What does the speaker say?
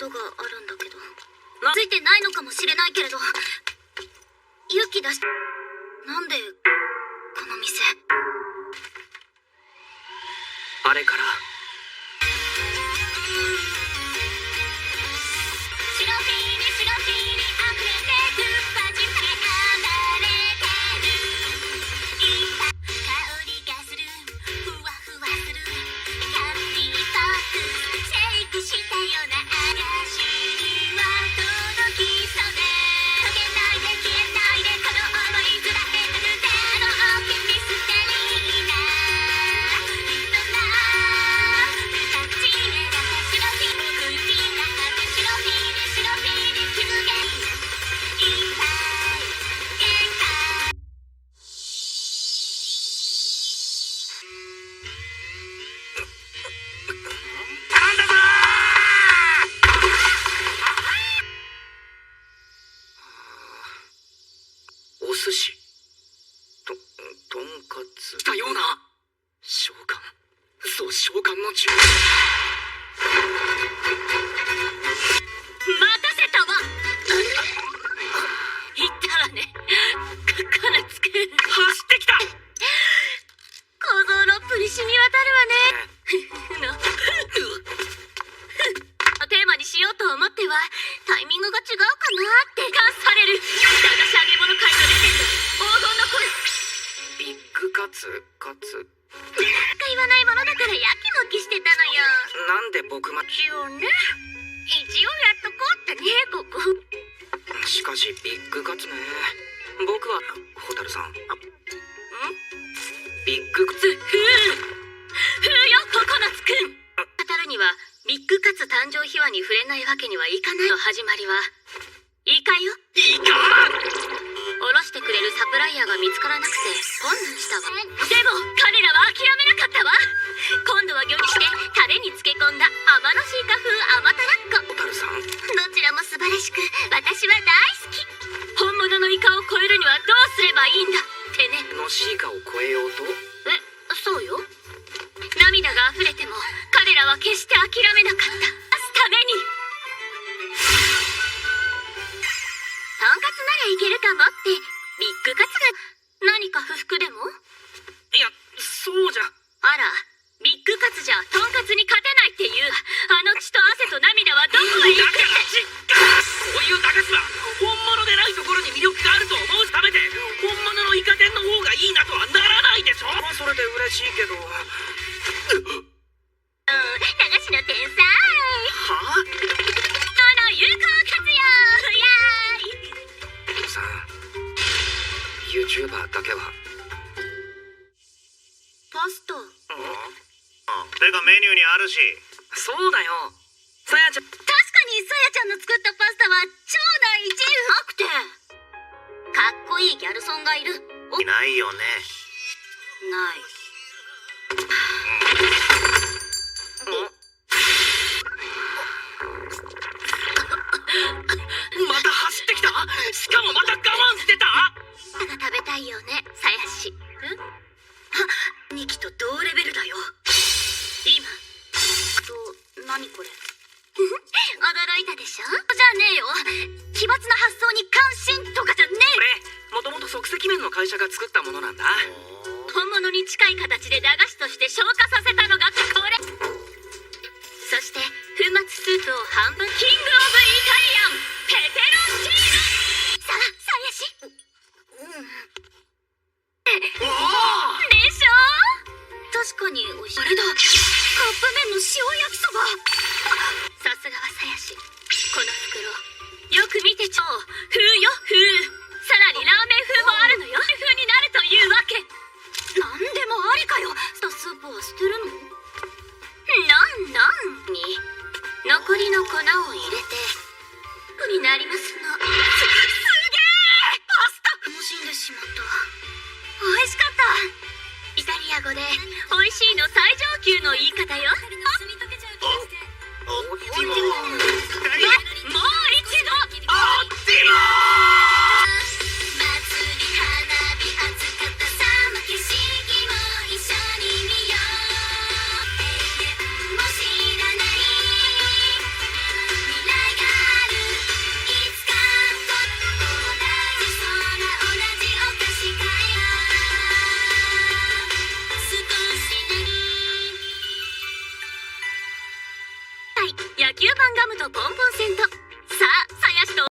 ことがあるんだけど。ついてないのかもしれないけれど、勇気出し、なんでこの店。あれからお寿司とんかつだような。召喚、そう召喚の銃。待たせたわ。言ったらね、かなつくん走ってきた。小僧のプリシに渡るわね。テーマにしようと思ってはタイミングが違うかなって感される。駄菓子揚げ物界のレジェンド、黄金の声。ビッグカツ言わないものだからやきもきしてたのよ。なんで僕ま一応ね、一応やっとこうってね、ここ。しかしビッグカツね。僕は蛍さんビッグカツふうよ、ココナツくん。語るにはビッグカツ誕生秘話に触れないわけにはいかないの始まりはイカよ。イカおろしてくれるサプライヤーが見つからなくて困難したわ。でも彼らは諦めなかったわ。今度は魚にしてタレに漬け込んだ天のシイカ風甘たらっこ。蛍さん、どちらも素晴らしく私は大好き。本物のイカを超えるにはどうすればいいんだってね。のシイカを超えようと。そうよ。涙が溢れても彼らは決して諦めなかった。ためにとんかつならいけるかもってビッグカツが。何か不服でも？いや、そうじゃ。あら、ビッグカツじゃとんかつに勝てないっていうあの血と汗と涙はどこへ行くって。こういう駄菓子は本物でないところに魅力があると思うためで、本物のイカ天の方がいいなとはならないでしょ。それで嬉しいけど。駄菓子の天才。はあ？有効活用。やーい。さん、YouTuber だけは。パスタ。てかメニューにあるし。そうだよ。さやちゃん。確かにさやちゃんの作ったパスタは超大一流。かっこいいギャルソンがいる。いないよね。ない。また走ってきた。しかもまた我慢してた。が食べたいよね、さやし。2期と同レベルだよ。今何これ。驚いたでしょ。じゃねえよ。奇抜な発想に感心とかじゃねえ。これもともと即席麺の会社が作ったものなんだ。本物に近い形で駄菓子として消化させたのがこれ。そして粉末スープを半分。キングオブイタリアンペペロンチーノ。さやし。おお。でしょ。確かにおいしい。あれだ、カップ麺の塩焼きそば。さすがはさやし。この袋よく見てちょ。風よ風。さらにラーメン風もあるのよ。風になるというわけ。なんでもありかよ。スープは捨てるの？なんに残りの粉を入れてになりますの。すげえ。パスタ楽しんでしまった。美味しかった。イタリア語で美味しいの最上級の言い方よ。オッティモ。もう一度。オッティモ。未来野球盤ガムとポンポンセント。さあ、鞘師と